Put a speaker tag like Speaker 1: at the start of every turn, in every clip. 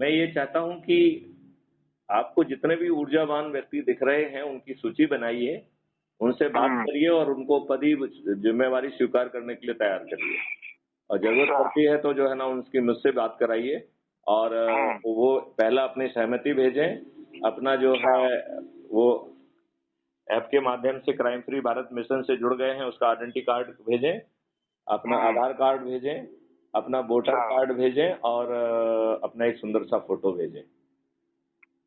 Speaker 1: मैं ये चाहता हूं कि आपको जितने भी ऊर्जावान व्यक्ति दिख रहे हैं उनकी सूची बनाइए, उनसे बात करिए और उनको पदी जिम्मेवारी स्वीकार करने के लिए तैयार करिए। और जरूरत पड़ती है तो जो है ना उनकी मुझसे बात कराइए और वो पहला अपनी सहमति भेजें, अपना जो है वो ऐप के माध्यम से क्राइम फ्री भारत मिशन से जुड़ गए हैं उसका आइडेंटिटी कार्ड भेजें, अपना आधार कार्ड भेजें, अपना वोटर कार्ड भेजें और अपना एक सुंदर सा फोटो भेजें।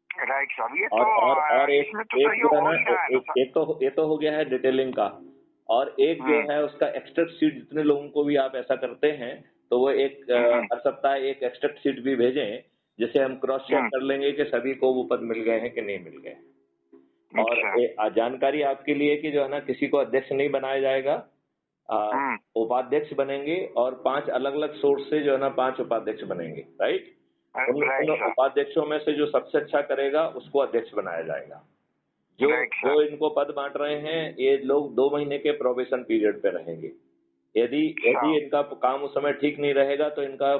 Speaker 2: राइट साहब, ये
Speaker 1: और एक
Speaker 2: तो
Speaker 1: ये तो हो गया है डिटेलिंग का। और एक जो है उसका एक्सट्रैक्ट शीट, जितने लोगों को भी आप ऐसा करते हैं तो वो एक हर सप्ताह एक एक्सट्रैक्ट शीट भी भेजें, जिसे हम क्रॉस चेक कर लेंगे कि सभी को वो पद मिल गए हैं कि नहीं मिल गए। और जानकारी आपके लिए कि जो है ना किसी को अध्यक्ष नहीं बनाया जाएगा, उपाध्यक्ष बनेंगे और 5 अलग अलग सोर्स से जो है ना 5 उपाध्यक्ष बनेंगे। राइट, उन उपाध्यक्षों में से जो सबसे अच्छा करेगा उसको अध्यक्ष बनाया जाएगा। जो इनको पद बांट रहे हैं ये लोग 2 महीने के प्रोबेशन पीरियड पे रहेंगे। यदि इनका काम उस समय ठीक नहीं रहेगा तो इनका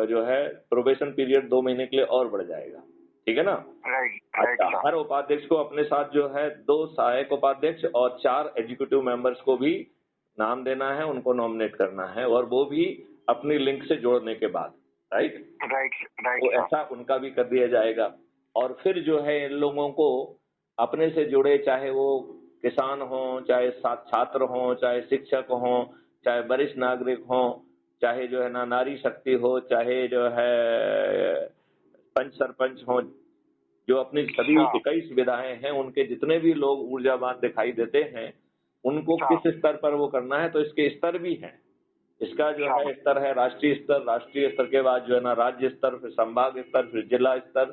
Speaker 1: जो है प्रोबेशन पीरियड 2 महीने के लिए और बढ़ जाएगा। ठीक है ना? अच्छा, हर उपाध्यक्ष को अपने साथ जो है 2 सहायक उपाध्यक्ष और 4 एग्जीक्यूटिव मेंबर्स को भी नाम देना है, उनको नॉमिनेट करना है और वो भी अपनी लिंक से जोड़ने के बाद। राइट, तो ऐसा उनका भी कर दिया जाएगा। और फिर जो है इन लोगों को अपने से जुड़े, चाहे वो किसान हो, चाहे छात्र हो, चाहे शिक्षक हो, चाहे वरिष्ठ नागरिक हो, चाहे जो है ना नारी शक्ति हो, चाहे जो है पंच सरपंच हो, जो अपनी सभी 21 सुविधाएं हैं, उनके जितने भी लोग ऊर्जावान दिखाई देते हैं उनको किस स्तर पर वो करना है। तो इसके स्तर भी हैं। इसका जो है स्तर है राष्ट्रीय स्तर के बाद जो है ना राज्य स्तर, फिर संभाग स्तर, फिर जिला स्तर,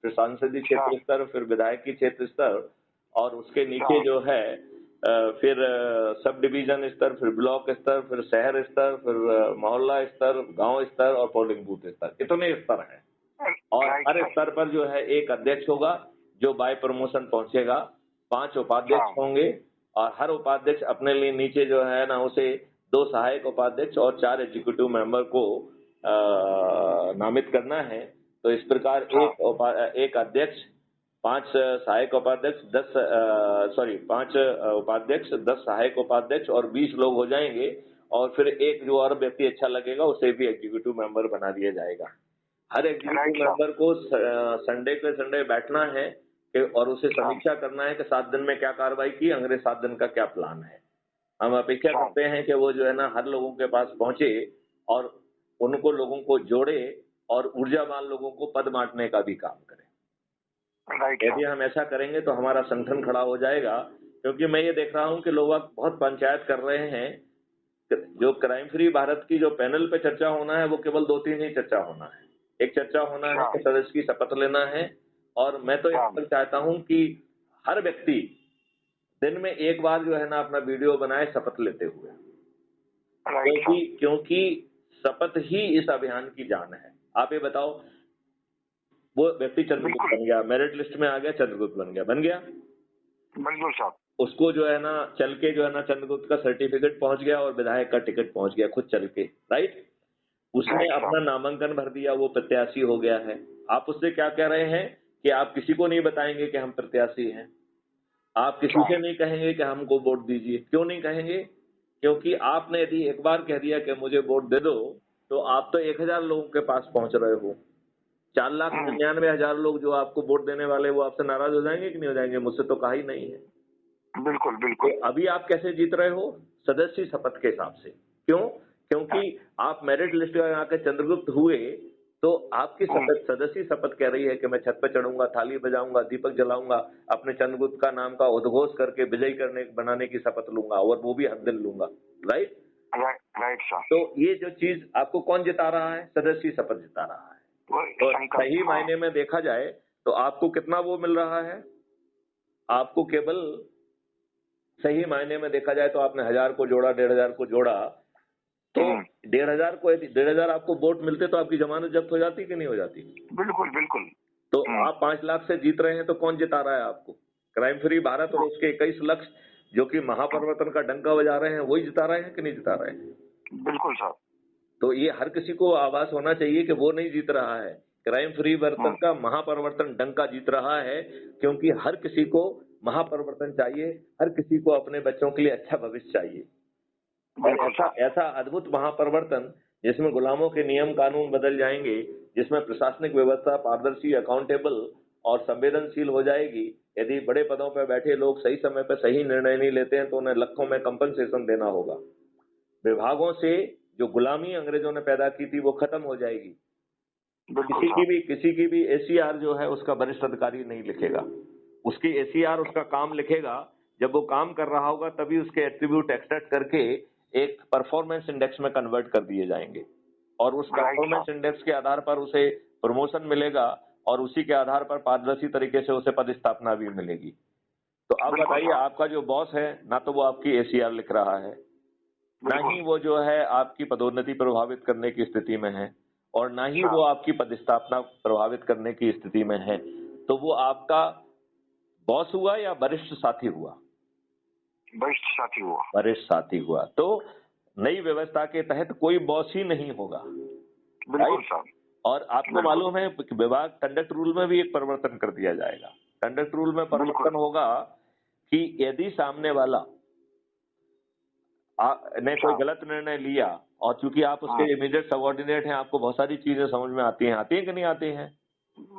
Speaker 1: फिर सांसदीय क्षेत्र स्तर, फिर विधायकी क्षेत्र स्तर और उसके नीचे जो है फिर सब डिवीजन स्तर, फिर ब्लॉक स्तर, फिर शहर स्तर, फिर मोहल्ला स्तर, गांव स्तर और पोलिंग बूथ स्तर। इतने स्तर हैं और हर स्तर पर जो है एक अध्यक्ष होगा जो बाय प्रमोशन पहुंचेगा, 5 उपाध्यक्ष होंगे और हर उपाध्यक्ष अपने लिए नीचे जो है ना उसे 2 सहायक उपाध्यक्ष और 4 एग्जीक्यूटिव मेंबर को नामित करना है। तो इस प्रकार एक अध्यक्ष, 5 सहायक उपाध्यक्ष, 5 उपाध्यक्ष, 10 सहायक उपाध्यक्ष और 20 लोग हो जाएंगे। और फिर एक जो और व्यक्ति अच्छा लगेगा उसे भी एग्जीक्यूटिव मेंबर बना दिया जाएगा। हर एग्जीक्यूटिव मेंबर को संडे के संडे बैठना है और उसे समीक्षा करना है कि 7 दिन में क्या कार्रवाई की, अगले 7 दिन का क्या प्लान है। हम अपेक्षा करते हैं कि वो जो है ना हर लोगों के पास पहुंचे और उनको लोगों को जोड़े और ऊर्जावान लोगों को पद बांटने का भी काम करें। यदि हम ऐसा करेंगे तो हमारा संगठन खड़ा हो जाएगा। क्योंकि मैं ये देख रहा हूं कि लोग बहुत पंचायत कर रहे हैं। जो क्राइम फ्री भारत की जो पैनल पे चर्चा होना है वो केवल 2-3 ही चर्चा होना है। एक चर्चा होना है कि सदस्य की शपथ लेना है और मैं तो यहाँ पर चाहता हूं कि हर व्यक्ति दिन में एक बार जो है ना अपना वीडियो बनाए शपथ लेते हुए, क्योंकि शपथ ही इस अभियान की जान है। आप ये बताओ, वो व्यक्ति चंद्रगुप्त बन गया, मेरिट लिस्ट में आ गया, चंद्रगुप्त बन गया
Speaker 2: बिल्कुल साहब,
Speaker 1: उसको जो है ना चल के जो है ना चंद्रगुप्त का सर्टिफिकेट पहुंच गया और विधायक का टिकट पहुंच गया खुद चल के। राइट, उसने अपना नामांकन भर दिया, वो प्रत्याशी हो गया है। आप उससे क्या कह रहे हैं कि आप किसी को नहीं बताएंगे कि हम प्रत्याशी हैं, आप किसी से नहीं कहेंगे कि हमको वोट दीजिए। क्यों नहीं कहेंगे? क्योंकि आपने यदि एक बार कह दिया कि मुझे वोट दे दो तो आप तो 1000 लोगों के पास पहुंच रहे हो। 4,99,000 लोग जो आपको वोट देने वाले वो आपसे नाराज हो जाएंगे कि नहीं हो जाएंगे? मुझसे तो कहा ही नहीं है।
Speaker 2: बिल्कुल।
Speaker 1: तो अभी आप कैसे जीत रहे हो? सदस्य शपथ के हिसाब से। क्यों? क्योंकि आप मेरिट लिस्ट में आकर चंद्रगुप्त हुए तो आपकी सदस्य शपथ कह रही है कि मैं छत पे चढ़ूंगा, थाली बजाऊंगा, दीपक जलाऊंगा, अपने चंद्रगुप्त का नाम का उद्घोष करके विजयी बनाने की शपथ लूंगा और वो भी हर दिन लूंगा। Right
Speaker 2: sir.
Speaker 1: तो ये जो चीज आपको कौन जिता रहा है? सदस्य शपथ जिता रहा है। तो सही मायने में देखा जाए तो आपको कितना वो मिल रहा है? आपको केवल सही मायने में देखा जाए तो आपने 1000 को जोड़ा, 1500 को जोड़ा, तो 1500 आपको वोट मिलते तो आपकी जमानत जब्त हो जाती कि नहीं हो जाती?
Speaker 2: बिल्कुल।
Speaker 1: तो आप 5 लाख से जीत रहे हैं तो कौन जिता रहा है आपको? क्राइम फ्री भारत और उसके 21 लक्ष्य जो कि महापरिवर्तन का डंका बजा रहे हैं वही जिता रहे हैं कि नहीं जिता रहे हैं?
Speaker 2: बिल्कुल साहब।
Speaker 1: तो ये हर किसी को आभास होना चाहिए कि वो नहीं जीत रहा है, क्राइम फ्री भारत का महापरिवर्तन डंका जीत रहा है, क्योंकि हर किसी को महापरिवर्तन चाहिए, हर किसी को अपने बच्चों के लिए अच्छा भविष्य चाहिए। और ऐसा ऐसा अद्भुत महापरिवर्तन जिसमें गुलामों के नियम कानून बदल जाएंगे, जिसमें प्रशासनिक व्यवस्था पारदर्शी, अकाउंटेबल और संवेदनशील हो जाएगी। यदि बड़े पदों पर बैठे लोग सही समय पर सही निर्णय नहीं लेते हैं तो उन्हें लाखों में कंपनसेशन देना होगा। विभागों से जो गुलामी अंग्रेजों ने पैदा की थी वो खत्म हो जाएगी। किसी की भी एसीआर जो है उसका वरिष्ठ अधिकारी नहीं लिखेगा, उसकी एसीआर उसका काम लिखेगा। जब वो काम कर रहा होगा तभी उसके एट्रीब्यूट एक्सट्रैक्ट करके एक परफॉर्मेंस इंडेक्स में कन्वर्ट कर दिए जाएंगे, और उस परफॉर्मेंस इंडेक्स के आधार पर उसे प्रमोशन मिलेगा, और उसी के आधार पर पारदर्शी तरीके से उसे पदस्थापना भी मिलेगी। तो अब बताइए, आपका जो बॉस है ना तो वो आपकी एसीआर लिख रहा है, ना ही वो जो है आपकी पदोन्नति प्रभावित करने की स्थिति में है, और ना ही वो आपकी पदस्थापना प्रभावित करने की स्थिति में है। तो वो आपका बॉस हुआ या वरिष्ठ साथी हुआ?
Speaker 2: वरिष्ठ साथी हुआ।
Speaker 1: वरिष्ठ साथी हुआ। तो नई व्यवस्था के तहत कोई बॉस ही नहीं होगा।
Speaker 2: बिल्कुल साहब।
Speaker 1: और आपको मालूम है विभाग कंडक्ट रूल में भी एक परिवर्तन कर दिया जाएगा। कंडक्ट रूल में परिवर्तन होगा कि यदि सामने वाला ने कोई गलत निर्णय लिया, और चूंकि आप उसके इमीडिएट सबऑर्डिनेट हैं, आपको बहुत सारी चीजें समझ में आती हैं कि नहीं आती हैं?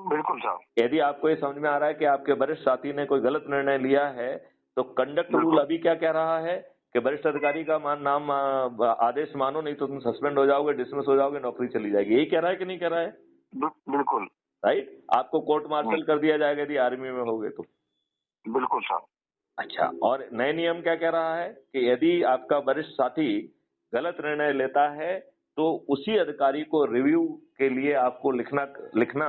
Speaker 2: बिल्कुल साहब।
Speaker 1: यदि आपको ये समझ में आ रहा है कि आपके वरिष्ठ साथी ने कोई गलत निर्णय लिया है, तो कंडक्ट रूल अभी क्या कह रहा है कि वरिष्ठ अधिकारी का नाम आदेश मानो, नहीं तो तुम सस्पेंड हो जाओगे, डिसमिस हो जाओगे, नौकरी चली जाएगी। यही कह रहा है कि नहीं कह रहा है?
Speaker 2: बिल्कुल।
Speaker 1: राइट। आपको कोर्ट मार्शल कर दिया जाएगा यदि आर्मी में होगे तो।
Speaker 2: बिल्कुल साहब।
Speaker 1: अच्छा, और नए नियम क्या कह रहा है कि यदि आपका वरिष्ठ साथी गलत निर्णय लेता है तो उसी अधिकारी को रिव्यू के लिए आपको लिखना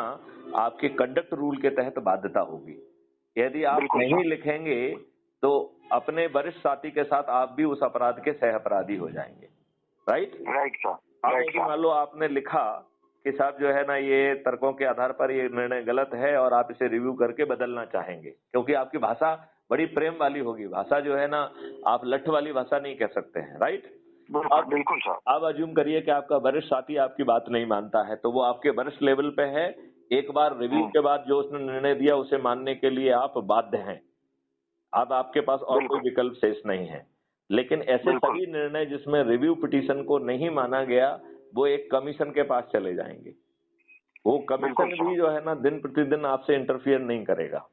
Speaker 1: आपके कंडक्ट रूल के तहत बाध्यता होगी। यदि आप नहीं लिखेंगे तो अपने वरिष्ठ साथी के साथ आप भी उस अपराध के सह अपराधी हो जाएंगे। Right
Speaker 2: sir.
Speaker 1: अब यदि मान लो आपने लिखा कि साहब जो है ना, ये तर्कों के आधार पर ये निर्णय गलत है और आप इसे रिव्यू करके बदलना चाहेंगे, क्योंकि आपकी भाषा बड़ी प्रेम वाली होगी, भाषा जो है ना आप लठ वाली भाषा नहीं कह सकते हैं। राइट।
Speaker 2: बिल्कुल सर।
Speaker 1: अब अज्यूम करिए कि आपका वरिष्ठ साथी आपकी बात नहीं मानता है, तो वो आपके वरिष्ठ लेवल पे है। एक बार रिव्यू के बाद जो उसने निर्णय दिया उसे मानने के लिए आप बाध्य हैं। अब आपके पास और कोई विकल्प शेष नहीं है। लेकिन ऐसे सभी निर्णय जिसमें रिव्यू पिटीशन को नहीं माना गया, वो एक कमीशन के पास चले जाएंगे। वो कमीशन भी जो है ना दिन प्रतिदिन आपसे इंटरफियर नहीं करेगा।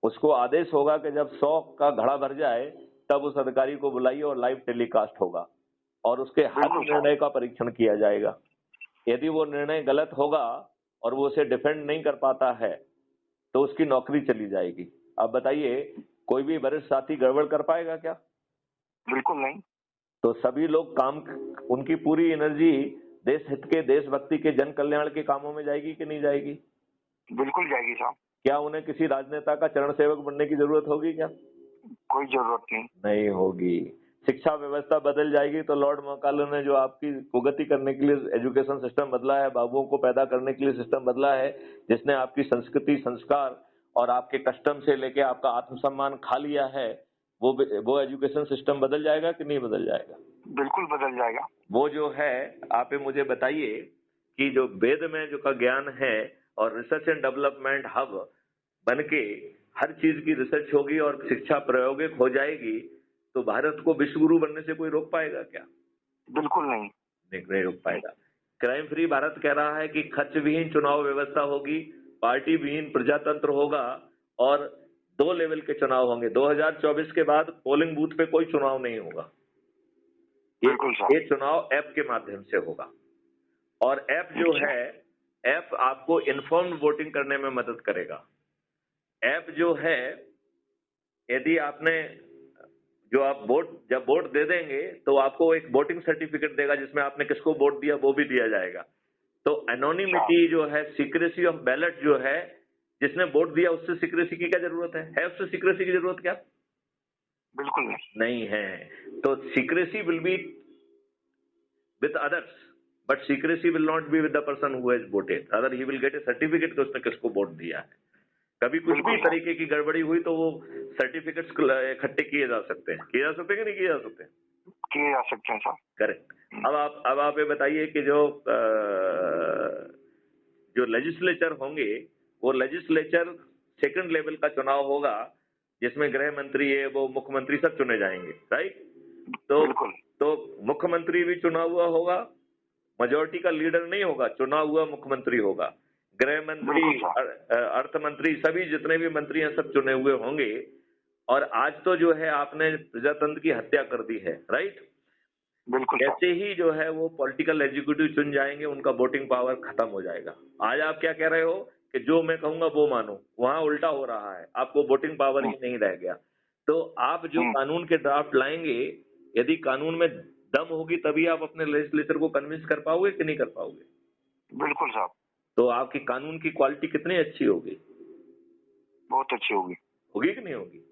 Speaker 1: उसको आदेश होगा कि जब 100 का घड़ा भर जाए तब उस अधिकारी को बुलाइए और लाइव टेलीकास्ट होगा और उसके हर निर्णय का परीक्षण किया जाएगा। यदि वो निर्णय गलत होगा और वो उसे डिफेंड नहीं कर पाता है तो उसकी नौकरी चली जाएगी। अब बताइए, कोई भी वरिष्ठ साथी गड़बड़ कर पाएगा क्या?
Speaker 2: बिल्कुल नहीं।
Speaker 1: तो सभी लोग उनकी पूरी एनर्जी देश हित के, देशभक्ति के, जन कल्याण के कामों में जाएगी कि नहीं जाएगी?
Speaker 2: बिल्कुल जाएगी साहब।
Speaker 1: क्या उन्हें किसी राजनेता का चरण सेवक बनने की जरूरत होगी क्या?
Speaker 2: कोई जरूरत
Speaker 1: नहीं होगी। शिक्षा व्यवस्था बदल जाएगी तो लॉर्ड मैकाले ने जो आपकी प्रगति करने के लिए एजुकेशन सिस्टम बदला है, बाबुओं को पैदा करने के लिए सिस्टम बदला है, जिसने आपकी संस्कृति, संस्कार और आपके कस्टम से लेके आपका आत्मसम्मान खा लिया है, वो एजुकेशन सिस्टम बदल जाएगा कि नहीं बदल जाएगा?
Speaker 2: बिल्कुल बदल जाएगा।
Speaker 1: वो जो है, आप मुझे बताइए कि जो वेद में जो का ज्ञान है और रिसर्च एंड डेवलपमेंट हब बनके हर चीज की रिसर्च होगी और शिक्षा प्रायोगिक हो जाएगी, तो भारत को विश्व गुरु बनने से कोई रोक पाएगा क्या?
Speaker 2: बिल्कुल नहीं।
Speaker 1: नहीं रोक पाएगा। क्राइम फ्री भारत कह रहा है कि खर्च विहीन चुनाव व्यवस्था होगी, पार्टी विहीन प्रजातंत्र होगा और 2 लेवल के चुनाव होंगे। 2024 के बाद पोलिंग बूथ पे कोई चुनाव नहीं होगा। ये चुनाव ऐप के माध्यम से होगा और ऐप जो है, ऐप आपको इन्फॉर्म्ड वोटिंग करने में मदद करेगा। ऐप जो है, यदि आपने जो आप जब वोट दे देंगे तो आपको एक वोटिंग सर्टिफिकेट देगा जिसमें आपने किसको वोट दिया वो भी दिया जाएगा। तो एनोनिमिटी जो है, सीक्रेसी ऑफ बैलेट जो है, जिसने वोट दिया उससे सीक्रेसी की क्या जरूरत है उससे सीक्रेसी की जरूरत क्या?
Speaker 2: बिल्कुल
Speaker 1: नहीं है। तो secrecy will be with others but secrecy will not be with the person who has voted, other he will get A certificate कि उसने किसको वोट दिया है। कभी कुछ भी तरीके की गड़बड़ी हुई तो वो सर्टिफिकेट्स इकट्ठे किए जा सकते हैं। किए जा सकते हैं कि नहीं किए जा सकते?
Speaker 2: किए जा सकते हैं सर।
Speaker 1: करेक्ट। अब आप ये बताइए कि जो जो लेजिस्लेचर होंगे वो लेजिस्लेचर सेकंड लेवल का चुनाव होगा, जिसमें गृह मंत्री है वो मुख्यमंत्री सब चुने जाएंगे, राइट। तो
Speaker 2: बिल्कुल
Speaker 1: मुख्यमंत्री भी चुना हुआ होगा, मेजोरिटी का लीडर नहीं होगा, चुना हुआ मुख्यमंत्री होगा। गृह मंत्री, अर्थ मंत्री, सभी जितने भी मंत्री हैं सब चुने हुए होंगे। और आज तो जो है आपने प्रजातंत्र की हत्या कर दी है, राइट।
Speaker 2: बिल्कुल
Speaker 1: ऐसे ही जो है वो पॉलिटिकल एग्जीक्यूटिव चुन जाएंगे, उनका वोटिंग पावर खत्म हो जाएगा। आज आप क्या कह रहे हो कि जो मैं कहूंगा वो मानो, वहां उल्टा हो रहा है, आपको वोटिंग पावर ही नहीं रह गया। तो आप जो कानून के ड्राफ्ट लाएंगे, यदि कानून में दम होगी तभी आप अपने लेजिस्लेचर को कन्विंस कर पाओगे कि नहीं कर पाओगे।
Speaker 2: बिल्कुल साहब,
Speaker 1: तो आपकी कानून की क्वालिटी कितनी अच्छी होगी,
Speaker 2: बहुत अच्छी होगी,
Speaker 1: होगी कि नहीं होगी।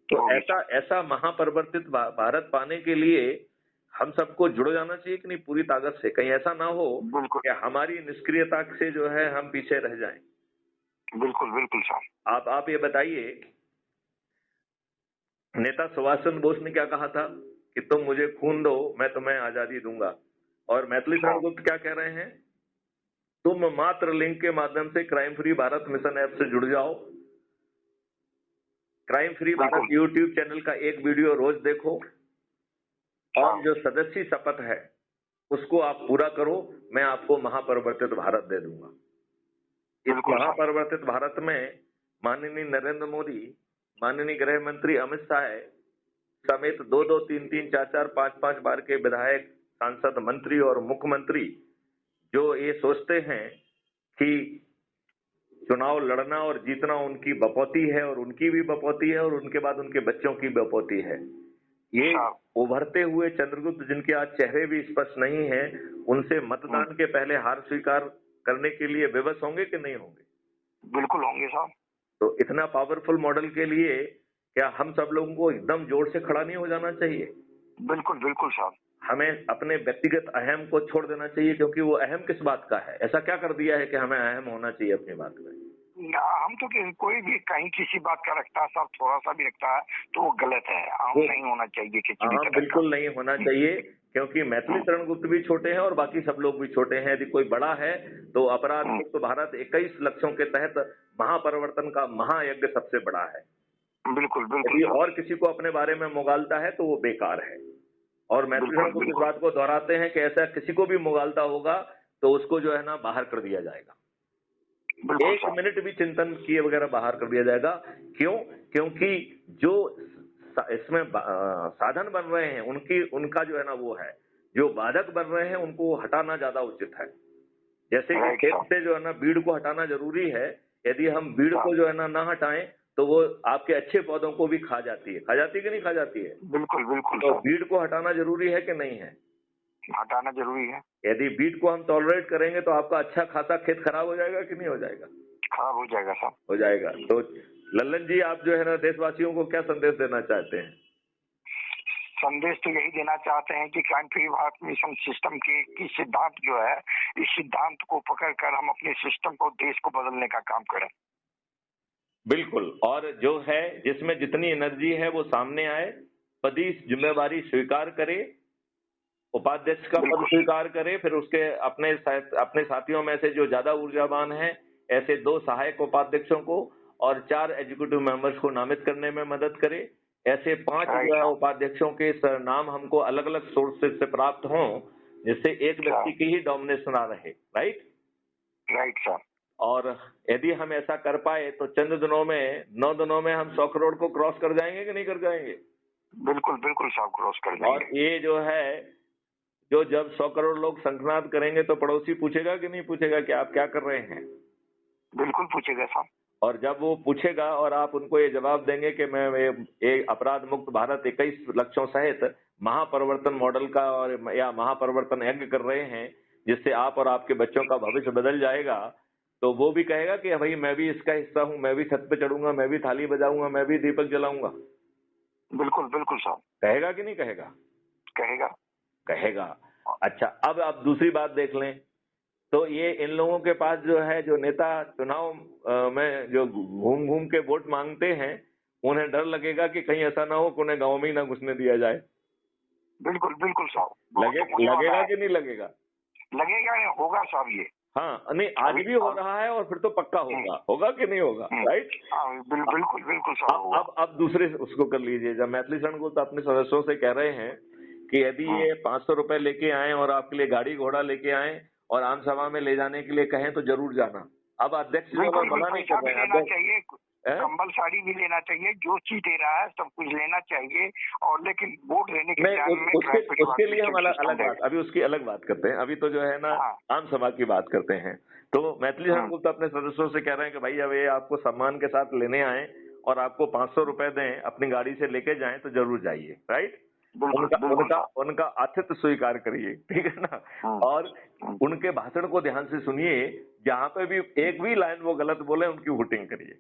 Speaker 1: तो ऐसा महापरिवर्तित भारत पाने के लिए हम सबको जुड़ जाना चाहिए कि नहीं पूरी ताकत से। कहीं ऐसा ना हो कि हमारी निष्क्रियता से जो है हम पीछे रह जाएं।
Speaker 2: बिल्कुल बिल्कुल साहब।
Speaker 1: आप ये बताइए, नेता सुभाष चंद्र बोस ने क्या कहा था कि तुम मुझे खून दो मैं तुम्हें आजादी दूंगा। और मैथिली शरण गुप्ता क्या कह रहे हैं, तुम मात्र लिंक के माध्यम से crime free Bharat mission app से जुड़ जाओ। Crime free Bharat YouTube channel का एक वीडियो रोज देखो और जो सदस्य शपथ है उसको आप पूरा करो, मैं आपको महापरिवर्तित भारत दे दूंगा। इस महापरिवर्तित भारत में माननीय नरेंद्र मोदी, माननीय गृह मंत्री अमित शाह समेत 2-2, 3-3, 4-4, 5-5 बार के विधायक, सांसद, मंत्री और मुख्यमंत्री जो ये सोचते हैं कि चुनाव लड़ना और जीतना उनकी बपौती है और उनकी भी बपौती है और उनके बाद उनके बच्चों की बपौती है। ये उभरते हुए चंद्रगुप्त जिनके आज चेहरे भी स्पष्ट नहीं है, उनसे मतदान के पहले हार स्वीकार करने के लिए विवश होंगे कि नहीं होंगे।
Speaker 2: बिल्कुल होंगे साहब।
Speaker 1: तो इतना पावरफुल मॉडल के लिए क्या हम सब लोगों को एकदम जोर से खड़ा नहीं हो जाना चाहिए।
Speaker 2: बिल्कुल बिल्कुल साहब।
Speaker 1: हमें अपने व्यक्तिगत अहम को छोड़ देना चाहिए, क्योंकि वो अहम किस बात का है, ऐसा क्या कर दिया है कि हमें अहम होना चाहिए अपनी बात में।
Speaker 2: हम तो कोई भी कहीं किसी बात का रखता है साहब, थोड़ा सा भी रखता है तो वो गलत है, हम नहीं होना चाहिए किसी भी तरह।
Speaker 1: बिल्कुल नहीं होना चाहिए, क्योंकि मैथिली शरण गुप्ता भी छोटे हैं और बाकी सब लोग भी छोटे हैं। यदि कोई बड़ा है तो अपराध मुक्त भारत 21 लक्ष्यों के तहत महापरिवर्तन का महायज्ञ सबसे बड़ा है।
Speaker 2: बिल्कुल बिल्कुल।
Speaker 1: यदि और किसी को अपने बारे में मुगालता है तो वो बेकार है। और मैथिली शरण गुप्ता इस बात को दोहराते हैं कि ऐसा किसी को भी मुगालता होगा तो उसको जो है ना बाहर कर दिया जाएगा, 1 मिनट भी चिंतन किए वगैरह बाहर कर दिया जाएगा। क्यों? क्योंकि जो इसमें साधन बन रहे हैं उनका जो है ना वो है, जो बाधक बन रहे हैं उनको हटाना ज्यादा उचित है। जैसे कि खेत से जो है ना बीड़ को हटाना जरूरी है, यदि हम बीड़ को जो है ना ना हटाएं तो वो आपके अच्छे पौधों को भी खा जाती है कि नहीं खा जाती है।
Speaker 2: बिल्कुल बिल्कुल।
Speaker 1: तो बीड़ को हटाना जरूरी है कि नहीं है,
Speaker 2: हटाना जरूरी है।
Speaker 1: यदि बीट को हम टॉलरेट करेंगे तो आपका अच्छा खासा खेत खराब हो जाएगा कि नहीं हो जाएगा।
Speaker 2: खराब हो जाएगा साहब, हो
Speaker 1: जाएगा। तो लल्लन जी आप जो है ना देशवासियों को क्या संदेश देना चाहते हैं।
Speaker 2: संदेश तो यही देना चाहते हैं कि crime free Bharat mission system की सिद्धांत जो है, इस सिद्धांत को पकड़कर हम अपने सिस्टम को, देश को बदलने का काम करें।
Speaker 1: बिल्कुल, और जो है जिसमें जितनी एनर्जी है वो सामने आए, पदी जिम्मेवारी स्वीकार करे, उपाध्यक्ष का पद स्वीकार करे, फिर उसके अपने साथियों में से जो ज्यादा ऊर्जावान है ऐसे 2 सहायक उपाध्यक्षों को और 4 एग्जीक्यूटिव मेंबर्स को नामित करने में मदद करे। ऐसे 5 उपाध्यक्षों के नाम हमको अलग अलग सोर्सेज से प्राप्त हों, जिससे एक व्यक्ति की ही डोमिनेशन ना रहे। Right sir. और यदि हम ऐसा कर पाए तो चंद दिनों में, 9 दिनों में हम 100 करोड़ को क्रॉस कर जाएंगे कि नहीं कर जाएंगे।
Speaker 2: बिल्कुल बिल्कुल साहब, क्रॉस कर जाएंगे।
Speaker 1: और ये जो है जब 100 करोड़ लोग शंखनाद करेंगे तो पड़ोसी पूछेगा कि नहीं पूछेगा कि आप क्या कर रहे हैं।
Speaker 2: बिल्कुल पूछेगा साहब। और
Speaker 1: जब वो पूछेगा और आप उनको ये जवाब देंगे कि मैं एक अपराध मुक्त भारत 21 लक्ष्यों सहित महापरिवर्तन मॉडल का और या महापरिवर्तन यज्ञ कर रहे हैं, जिससे आप और आपके बच्चों का भविष्य बदल जाएगा, तो वो भी कहेगा कि भाई मैं भी इसका हिस्सा हूँ, मैं भी छत पे चढ़ूंगा, मैं भी थाली बजाऊंगा, मैं भी दीपक जलाऊंगा।
Speaker 2: बिल्कुल बिल्कुल साहब।
Speaker 1: कहेगा कि नहीं कहेगा। कहेगा। अच्छा, अब आप दूसरी बात देख लें तो ये इन लोगों के पास जो है, जो नेता चुनाव में जो घूम घूम के वोट मांगते हैं, उन्हें डर लगेगा कि कहीं ऐसा ना हो कि उन्हें गांव में ही ना घुसने दिया जाए।
Speaker 2: बिल्कुल बिल्कुल साहब।
Speaker 1: लगेगा कि नहीं लगेगा।
Speaker 2: लगेगा, होगा साहब। ये
Speaker 1: हाँ, नहीं आज भी हो रहा है और फिर तो पक्का होगा, होगा कि नहीं होगा, राइट?
Speaker 2: बिल्कुल बिल्कुल सर होगा।
Speaker 1: अब दूसरे उसको कर लीजिए, जब मैथिली शरण गुप्त अपने सदस्यों से कह रहे हैं कि यदि ये 500 रुपए लेके आए और आपके लिए गाड़ी घोड़ा लेके आए और आम सभा में ले जाने के लिए कहें तो जरूर जाना। अब अध्यक्ष जो है मना नहीं कर रहे हैं,
Speaker 2: लेना चाहिए, कंबल साड़ी भी लेना चाहिए, जो चीज दे रहा है सब कुछ लेना चाहिए, और लेकिन वोट देने के टाइम में
Speaker 1: उसके लिए हम अलग बात, अभी उसकी अलग बात करते हैं। अभी तो जो है ना आम सभा की बात करते हैं। तो मैथिली शरण गुप्त अपने सदस्यों से कह रहे हैं कि भाई अब ये आपको सम्मान के साथ लेने आए और आपको 500 रुपए दें, अपनी गाड़ी से लेके जाएं तो जरूर जाइए, राइट? उनका आतिथ्य स्वीकार करिए, ठीक है ना? और उनके भाषण को ध्यान से सुनिए, जहां पे भी एक भी लाइन वो गलत बोले उनकी वोटिंग करिए।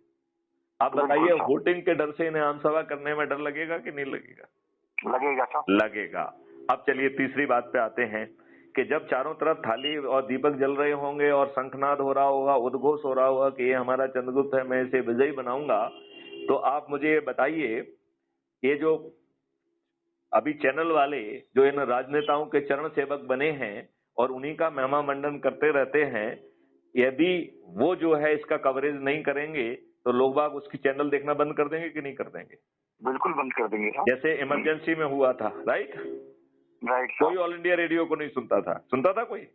Speaker 1: आप बताइए, वोटिंग के डर से इन्हें आम सभा करने में डर लगेगा कि नहीं लगेगा? लगेगा। अब चलिए तीसरी बात पे आते हैं कि जब चारों तरफ थाली और दीपक जल रहे होंगे और शंखनाद हो रहा होगा, उद्घोष हो रहा होगा कि ये हमारा चंद्रगुप्त है, मैं इसे विजयी बनाऊंगा, तो आप मुझे बताइए, ये जो अभी चैनल वाले जो इन राजनेताओं के चरण सेवक बने हैं और उन्हीं का महिमा मंडन करते रहते हैं, यदि वो जो है इसका कवरेज नहीं करेंगे तो लोग बाग उसकी चैनल देखना बंद कर देंगे कि नहीं कर देंगे?
Speaker 2: बिल्कुल बंद कर देंगे।
Speaker 1: जैसे इमरजेंसी में हुआ था, राइट? कोई ऑल इंडिया रेडियो को नहीं सुनता था कोई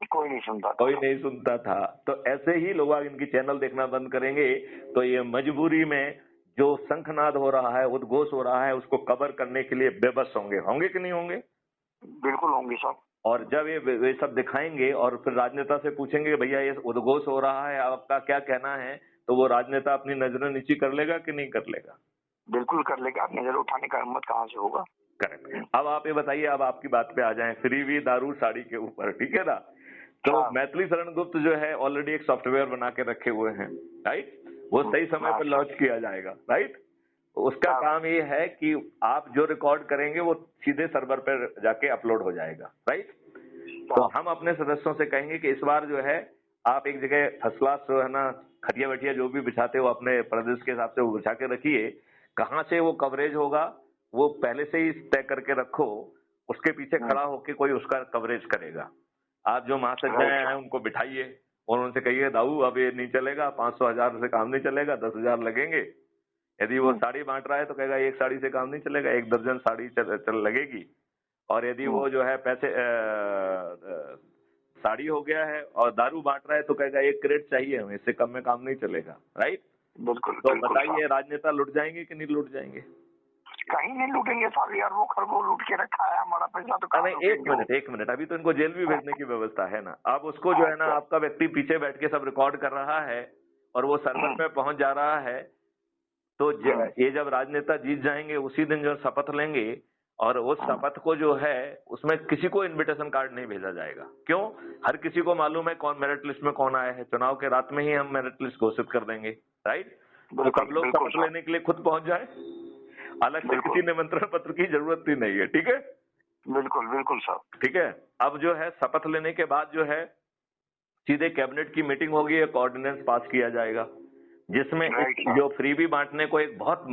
Speaker 1: नहीं सुनता था। तो ऐसे ही लोग इनकी चैनल देखना बंद करेंगे तो ये मजबूरी में जो शंखनाद हो रहा है, उद्घोष हो रहा है, उसको कवर करने के लिए बेबस होंगे कि नहीं होंगे?
Speaker 2: बिल्कुल होंगे साहब।
Speaker 1: और जब ये सब दिखाएंगे और फिर राजनेता से पूछेंगे भैया ये उद्घोष हो रहा है, आपका क्या कहना है, तो वो राजनेता अपनी नजरें नीची कर लेगा कि नहीं कर लेगा?
Speaker 2: बिल्कुल कर लेगा। नजर उठाने का हिम्मत कहाँ से होगा?
Speaker 1: करेक्ट। अब आप ये बताइए, अब आपकी बात पे आ जाएं, फ्रीवी दारू साड़ी के ऊपर, ठीक है ना? तो मैथिली शरण गुप्त जो है ऑलरेडी एक सॉफ्टवेयर बना के रखे हुए हैं, राइट? वो सही समय पर लॉन्च किया जाएगा, राइट? उसका काम ये है कि आप जो रिकॉर्ड करेंगे वो सीधे सर्वर पर जाके अपलोड हो जाएगा, राइट? तो हम अपने सदस्यों से कहेंगे कि इस बार जो है आप एक जगह फर्स्ट क्लास जो है ना, खटिया वटिया जो भी बिछाते हो अपने प्रदेश के हिसाब से वो बिछा के रखिए। कहाँ से वो कवरेज होगा वो पहले से ही तय करके रखो, उसके पीछे खड़ा होके कोई उसका कवरेज करेगा। आप जो महासचिव हैं उनको बिठाइए और उनसे कहिए दाऊ अब ये नहीं चलेगा, 500,000 से काम नहीं चलेगा, 10,000 लगेंगे। यदि वो साड़ी बांट रहा है तो कहेगा एक साड़ी से काम नहीं चलेगा, 1 दर्जन साड़ी चल लगेगी। और यदि वो जो है पैसे साड़ी हो गया है और दारू बांट रहा है तो कहेगा 1 क्रेट चाहिए हमें, इससे कम में काम नहीं चलेगा, राइट?
Speaker 2: बिल्कुल।
Speaker 1: तो बताइए राजनेता लुट जाएंगे कि नहीं लुट जाएंगे?
Speaker 2: कहीं नहीं लूटेंगे साहब यार, वो खरगोश लूट के रखा है, हमारा पैसा तो कहाँ?
Speaker 1: एक मिनट, अभी तो इनको जेल भी भेजने की व्यवस्था है ना। अब उसको जो है ना आपका व्यक्ति पीछे बैठ के सब रिकॉर्ड कर रहा है और वो सर्वर पे पहुंच जा रहा है। तो ये जब राजनेता जीत जाएंगे उसी दिन जो शपथ लेंगे और उस शपथ को जो है उसमें किसी को इनविटेशन कार्ड नहीं भेजा जाएगा। क्यों? हर किसी को मालूम है कौन मेरिट लिस्ट में कौन आया है। चुनाव के रात में ही हम मेरिट लिस्ट घोषित कर देंगे, राइट? तो सब लोग शपथ लेने के लिए खुद पहुंच जाए, अलग से किसी निमंत्रण पत्र की जरूरत ही नहीं है, ठीक है?
Speaker 2: बिल्कुल साहब,
Speaker 1: ठीक है। अब जो है शपथ लेने के बाद जो है सीधे कैबिनेट की मीटिंग होगी, एक ऑर्डिनेंस पास किया जाएगा जिसमें जो फ्रीबी बांटने को एक बहुत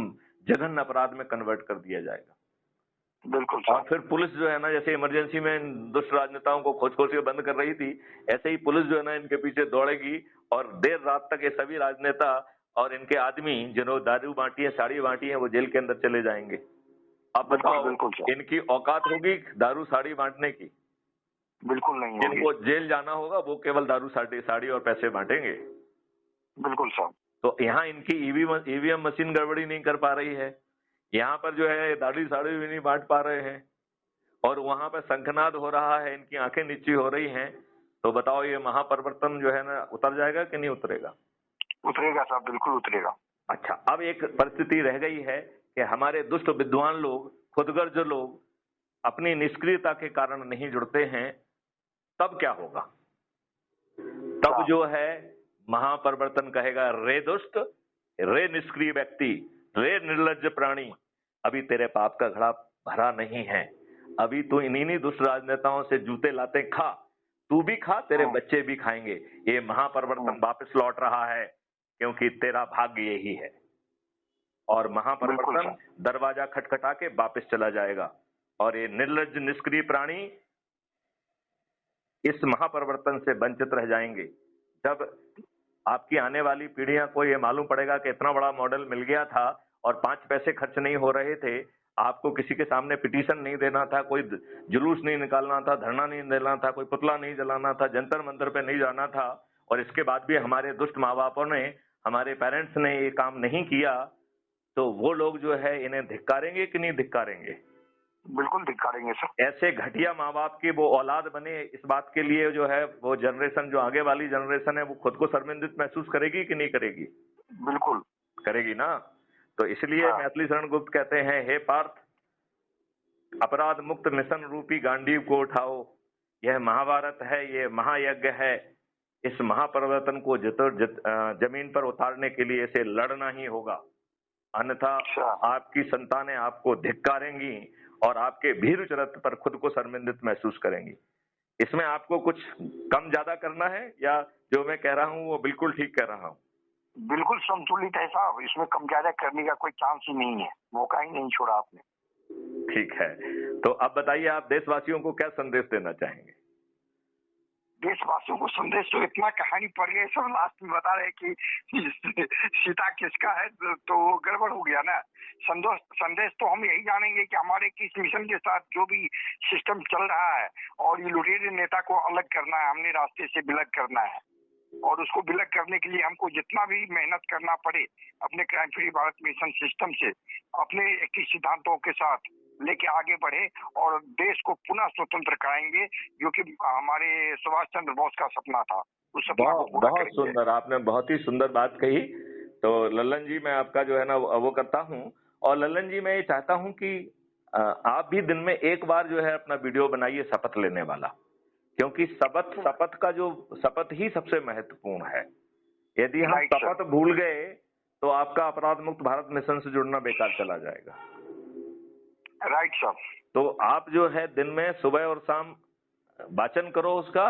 Speaker 1: जघन्य अपराध में कन्वर्ट कर दिया जाएगा।
Speaker 2: बिल्कुल।
Speaker 1: और फिर पुलिस जो है ना, जैसे इमरजेंसी में दुष्ट राजनेताओं को खोज खोज के बंद कर रही थी, ऐसे ही पुलिस जो है ना इनके पीछे दौड़ेगी और देर रात तक ये सभी राजनेता और इनके आदमी जिन्होंने दारू बांटी है, साड़ी बांटी है, वो जेल के अंदर चले जाएंगे। अब बताओ इनकी औकात होगी दारू साड़ी बांटने की?
Speaker 2: बिल्कुल नहीं।
Speaker 1: जिनको जेल जाना होगा वो केवल दारू साड़ी और पैसे बांटेंगे।
Speaker 2: बिल्कुल साहब।
Speaker 1: तो यहाँ इनकी ईवीएम मशीन गड़बड़ी नहीं कर पा रही है, यहाँ पर जो है दाढ़ी साड़ी भी नहीं बांट पा रहे हैं और वहां पर शंखनाद हो रहा है, इनकी आंखें नीची हो रही हैं। तो बताओ ये महापरिवर्तन जो है ना उतर जाएगा कि नहीं उतरेगा?
Speaker 2: उतरेगा साहब, बिल्कुल उतरेगा।
Speaker 1: अच्छा, अब एक परिस्थिति रह गई है कि हमारे दुष्ट विद्वान लोग, खुदगर्ज लोग अपनी निष्क्रियता के कारण नहीं जुड़ते हैं, तब क्या होगा? तब जो है महापरिवर्तन कहेगा रे दुष्ट, रे निष्क्रिय व्यक्ति, रे निर्लज्ज प्राणी, अभी तेरे पाप का घड़ा भरा नहीं है, अभी तू इन्हीं दुष्ट राजनेताओं से जूते लाते खा, तू भी खा, तेरे बच्चे भी खाएंगे। ये महापरिवर्तन वापस लौट रहा है क्योंकि तेरा भाग्य यही है। और महापरिवर्तन दरवाजा खटखटा के वापस चला जाएगा और ये निर्लज्ज निष्क्रिय प्राणी इस महापरिवर्तन से वंचित रह जाएंगे। जब आपकी आने वाली पीढ़ियां को ये मालूम पड़ेगा कि इतना बड़ा मॉडल मिल गया था और 5 पैसे खर्च नहीं हो रहे थे, आपको किसी के सामने पिटीशन नहीं देना था, कोई जुलूस नहीं निकालना था, धरना नहीं देना था, कोई पुतला नहीं जलाना था, जंतर मंतर पे नहीं जाना था, और इसके बाद भी हमारे दुष्ट माँ बापों ने, हमारे पेरेंट्स ने ये काम नहीं किया, तो वो लोग जो है इन्हें धिक्कारेंगे कि नहीं धिक्कारेंगे?
Speaker 2: बिल्कुल धिक्कारेंगे सर।
Speaker 1: ऐसे घटिया माँ बाप की वो औलाद बने, इस बात के लिए जो है वो जनरेशन, जो आगे वाली जनरेशन है, वो खुद को शर्मिंदित महसूस करेगी कि नहीं करेगी?
Speaker 2: बिल्कुल
Speaker 1: करेगी ना। तो इसलिए मैथिली शरण गुप्त कहते हैं, हे पार्थ, अपराध मुक्त मिशन रूपी गांडीव को उठाओ। यह महाभारत है, ये महायज्ञ है। इस महापरिवर्तन को जमीन पर उतारने के लिए इसे लड़ना ही होगा, अन्यथा आपकी संतानें आपको धिक्कारेंगी और आपके भीरु चरित्र पर खुद को शर्मिंदित महसूस करेंगी। इसमें आपको कुछ कम ज्यादा करना है, या जो मैं कह रहा हूँ वो बिल्कुल ठीक कह रहा हूँ?
Speaker 2: बिल्कुल संतुलित है साहब, इसमें कम ज्यादा करने का कोई चांस ही नहीं है, मौका ही नहीं छोड़ा आपने।
Speaker 1: ठीक है, तो अब बताइए आप देशवासियों को क्या संदेश देना चाहेंगे?
Speaker 2: देशवासियों को संदेश तो इतना कहानी पड़ गई, सब लास्ट में बता रहे कि सीता किसका है, तो गड़बड़ हो गया ना। संदेश तो हम यही जानेंगे कि हमारे किस मिशन के साथ जो भी सिस्टम चल रहा है, और ये लुटेरे नेता को अलग करना है, हमने रास्ते से विलग करना है, और उसको विलग करने के लिए हमको जितना भी मेहनत करना पड़े अपने crime free Bharat mission system से, अपने 21 सिद्धांतों के साथ लेके आगे बढ़े और देश को पुनः स्वतंत्र कराएंगे, जो कि हमारे सुभाष चंद्र बोस का सपना था। उस सपना को पूरा
Speaker 1: बहुत सुंदर, आपने बहुत ही सुंदर बात कही। तो लल्लन जी, मैं आपका जो है ना वो करता हूँ, और लल्लन जी मैं ये चाहता हूँ कि आप भी दिन में एक बार जो है अपना वीडियो बनाइए शपथ लेने वाला, क्योंकि शपथ का जो शपथ ही सबसे महत्वपूर्ण है। यदि हम शपथ भूल गए तो आपका अपराध मुक्त भारत मिशन से जुड़ना बेकार चला जाएगा।
Speaker 2: Right sir.
Speaker 1: तो आप जो है दिन में सुबह और शाम वाचन करो उसका,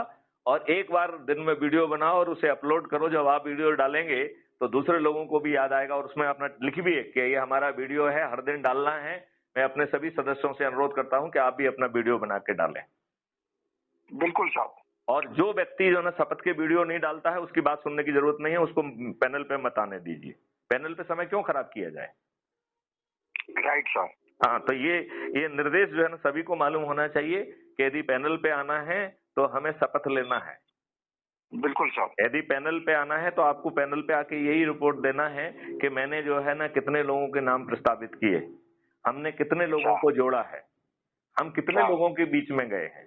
Speaker 1: और एक बार दिन में वीडियो बनाओ और उसे अपलोड करो। जब आप वीडियो डालेंगे तो दूसरे लोगों को भी याद आएगा, और उसमें अपना लिख भी कि ये हमारा वीडियो है, हर दिन डालना है। मैं अपने सभी सदस्यों से अनुरोध करता हूं कि आप भी अपना वीडियो बना के डालें।
Speaker 2: बिल्कुल साहब।
Speaker 1: और जो व्यक्ति जो ना शपथ के वीडियो नहीं डालता है, उसकी बात सुनने की जरूरत नहीं है, उसको पैनल पे मत आने दीजिए। पैनल पे समय क्यों खराब किया जाए?
Speaker 2: Right sir.
Speaker 1: हाँ, तो ये निर्देश जो है ना सभी को मालूम होना चाहिए कि यदि पैनल पे आना है तो हमें शपथ लेना है।
Speaker 2: बिल्कुल सर।
Speaker 1: यदि पैनल पे आना है तो आपको पैनल पे आके यही रिपोर्ट देना है कि मैंने जो है ना कितने लोगों के नाम प्रस्तावित किए, हमने कितने लोगों को जोड़ा है, हम कितने लोगों के बीच में गए हैं।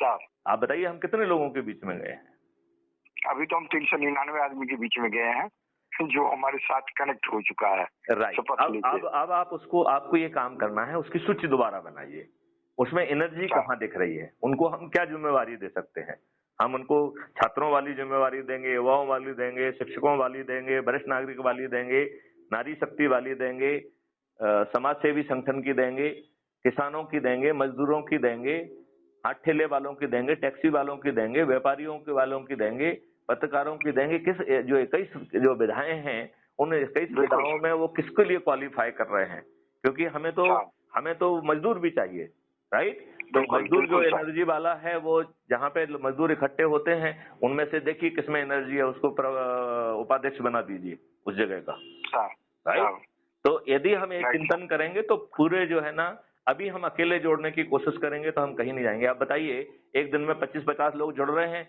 Speaker 1: आप बताइए, हम कितने लोगों के बीच में गए हैं?
Speaker 2: अभी तो हम 399 आदमी के बीच में गए हैं, जो हमारे साथ कनेक्ट हो चुका है।
Speaker 1: राइट। अब आप आपको ये काम करना है, उसकी सूची दोबारा बनाइए। उसमें एनर्जी कहाँ दिख रही है, उनको हम क्या जिम्मेवारी दे सकते हैं। हम उनको छात्रों वाली जिम्मेवारी देंगे, युवाओं वाली देंगे, शिक्षकों वाली देंगे, वरिष्ठ नागरिक वाली देंगे, नारी शक्ति वाली देंगे, समाज सेवी संगठन की देंगे, किसानों की देंगे, मजदूरों की देंगे, हाथ ठेले वालों की देंगे, टैक्सी वालों की देंगे, व्यापारियों के वालों की देंगे, पत्रकारों की देंगे। किस जो 21 जो विधाएं हैं, उन 21 विधाओं में वो किसके लिए क्वालिफाई कर रहे हैं? क्योंकि हमें तो मजदूर भी चाहिए, राइट। तो मजदूर जो एनर्जी वाला है, वो जहाँ पे मजदूर इकट्ठे होते हैं उनमें से देखिए किसमें एनर्जी है, उसको उपाध्यक्ष बना दीजिए उस जगह का, राइट। तो यदि हम एक चिंतन करेंगे तो पूरे जो है ना, अभी हम अकेले जोड़ने की कोशिश करेंगे तो हम कहीं नहीं जाएंगे। आप बताइए, एक दिन में 25-50 लोग जुड़ रहे हैं,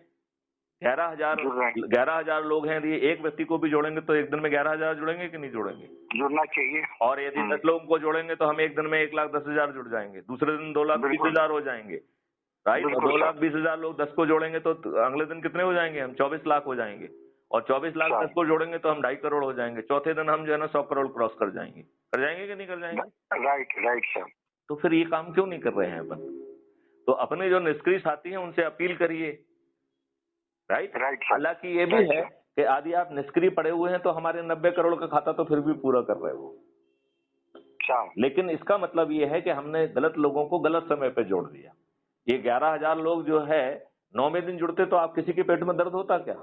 Speaker 1: 11,000 लोग हैं। यदि एक व्यक्ति को भी जोड़ेंगे तो एक दिन में 11,000 जुड़ेंगे कि नहीं जुड़ेंगे?
Speaker 2: जुड़ना चाहिए।
Speaker 1: और यदि 10 लोगों को जोड़ेंगे तो हम एक दिन में 1,10,000 जुड़ जाएंगे, दूसरे दिन 2,20,000 हो जाएंगे, राइट। और 2,20,000 लोग 10 को जोड़ेंगे तो अगले दिन कितने हो जाएंगे? हम 24 लाख हो जाएंगे। और 24 लाख 10 को जोड़ेंगे तो हम 2.5 करोड़ हो जाएंगे। चौथे दिन हम जो है ना 100 करोड़ क्रॉस कर जाएंगे कि नहीं कर जाएंगे?
Speaker 2: Right sir.
Speaker 1: तो फिर ये काम क्यों नहीं कर रहे हैं अपन? तो अपने जो निष्क्रिय साथी हैं उनसे अपील करिए, राइट। हालांकि ये भी है कि यदि आप निष्क्रिय पड़े हुए हैं तो हमारे 90 करोड़ का खाता तो फिर भी पूरा कर रहे हो, लेकिन इसका मतलब ये है कि हमने गलत लोगों को गलत समय पे जोड़ दिया। ये 11,000 लोग जो है 9वें दिन जुड़ते तो आप किसी के पेट में दर्द होता क्या?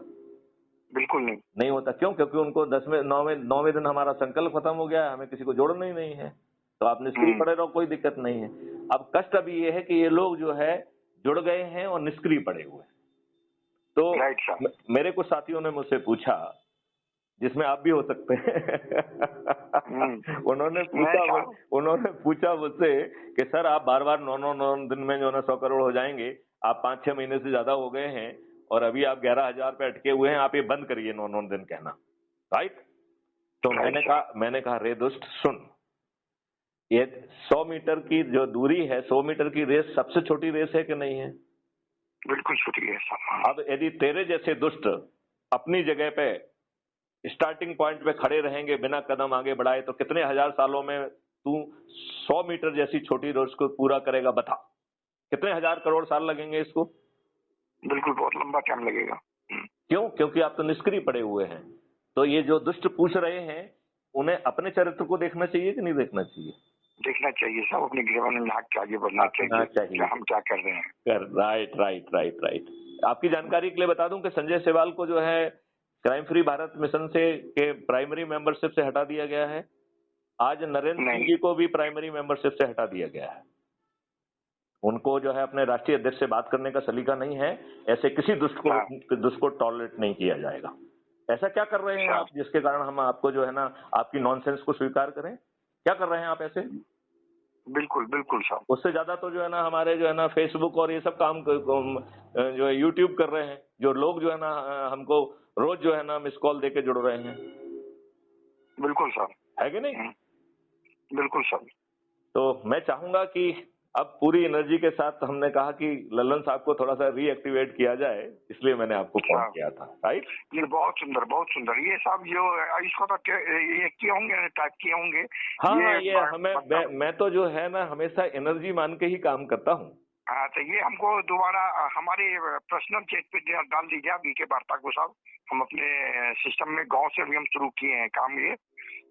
Speaker 2: बिल्कुल नहीं
Speaker 1: होता। क्यों? क्योंकि उनको 9वें दिन हमारा संकल्प खत्म हो गया है, हमें किसी को जोड़ना ही नहीं है। तो आप निष्क्रिय पड़े रहो, कोई दिक्कत नहीं है। अब कष्ट अभी ये है कि ये लोग जो है जुड़ गए हैं और निष्क्रिय पड़े हुए हैं। तो
Speaker 2: राइट सर।
Speaker 1: मेरे कुछ साथियों ने मुझसे पूछा, जिसमें आप भी हो सकते हैं उन्होंने पूछा मुझसे कि सर आप बार बार 9 दिन में जो है 100 करोड़ हो जाएंगे, आप 5-6 महीने से ज्यादा हो गए हैं और अभी आप 11,000 पे अटके हुए हैं, आप ये बंद करिए 9 दिन कहना, राइट? तो मैंने कहा रे दोस्त सुन, ये 100 मीटर की जो दूरी है, 100 मीटर की रेस सबसे छोटी रेस है कि नहीं है?
Speaker 2: बिल्कुल छोटी रेस है।
Speaker 1: अब यदि तेरे जैसे दुष्ट अपनी जगह पे स्टार्टिंग पॉइंट पे खड़े रहेंगे बिना कदम आगे बढ़ाए, तो कितने हजार सालों में तू 100 मीटर जैसी छोटी रेस को पूरा करेगा? बता, कितने हजार करोड़ साल लगेंगे इसको?
Speaker 2: बिल्कुल, बहुत लंबा टाइम लगेगा।
Speaker 1: क्यों? क्योंकि आप तो निष्क्रिय पड़े हुए हैं। तो ये जो दुष्ट पूछ रहे हैं, उन्हें अपने चरित्र को देखना चाहिए कि नहीं देखना चाहिए?
Speaker 2: देखना चाहिए, सब अपने गृह में झांक के आगे बढ़ना चाहिए कि हम क्या कर रहे हैं।
Speaker 1: Right right right right. आपकी जानकारी के लिए बता दूं कि संजय सेवाल को जो है क्राइम फ्री भारत मिशन से के प्राइमरी मेंबरशिप से हटा दिया गया है। आज नरेंद्र सिंह जी को भी प्राइमरी मेंबरशिप से हटा दिया गया है। उनको जो है अपने राष्ट्रीय अध्यक्ष से बात करने का सलीका नहीं है। ऐसे किसी दुष्ट को टॉलरेट नहीं किया जाएगा। ऐसा क्या कर रहे हैं आप जिसके कारण हम आपको जो है ना आपकी नॉनसेंस को स्वीकार करें? क्या कर रहे हैं आप ऐसे?
Speaker 2: बिल्कुल बिल्कुल सर।
Speaker 1: उससे ज्यादा तो जो है ना हमारे जो है ना फेसबुक और ये सब काम जो है यूट्यूब कर रहे हैं, जो लोग जो है ना हमको रोज जो है ना मिस कॉल देके जुड़ रहे हैं।
Speaker 2: बिल्कुल सर।
Speaker 1: है कि नहीं?
Speaker 2: बिल्कुल सर।
Speaker 1: तो मैं चाहूंगा कि अब पूरी एनर्जी के साथ हमने कहा कि लल्लन साहब को थोड़ा सा रीएक्टिवेट किया जाए, इसलिए मैंने आपको फोन किया था। राइट?
Speaker 2: ये बहुत सुंदर, बहुत सुंदर। ये सब जो इसको तो ये किए होंगे, टाइप किए होंगे।
Speaker 1: हाँ, ये हमें मैं तो जो है ना हमेशा एनर्जी मान के ही काम करता हूँ।
Speaker 2: हाँ, तो ये हमको दोबारा हमारे पर्सनल चैट पे डाल दीजिए आप के वार्ता को साहब। हम अपने सिस्टम में गांव से भी हम शुरू किए हैं काम, ये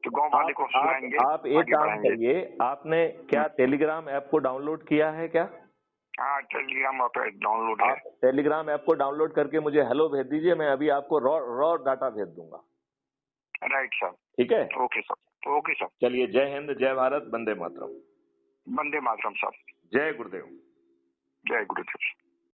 Speaker 2: तो गांव वाले को सुनाएंगे।
Speaker 1: आप एक काम करिए, आपने क्या टेलीग्राम ऐप को डाउनलोड किया है क्या?
Speaker 2: हाँ, टेलीग्राम ऐप डाउनलोड है।
Speaker 1: टेलीग्राम ऐप को डाउनलोड करके मुझे हेलो भेज दीजिए, मैं अभी आपको रॉ डाटा भेज दूंगा।
Speaker 2: Right sir.
Speaker 1: ठीक है?
Speaker 2: Okay sir. Okay sir.
Speaker 1: चलिए, जय हिंद, जय भारत, वंदे मातरम।
Speaker 2: वंदे मातरम सर।
Speaker 1: जय गुरुदेव।
Speaker 2: जय गुरुदेव।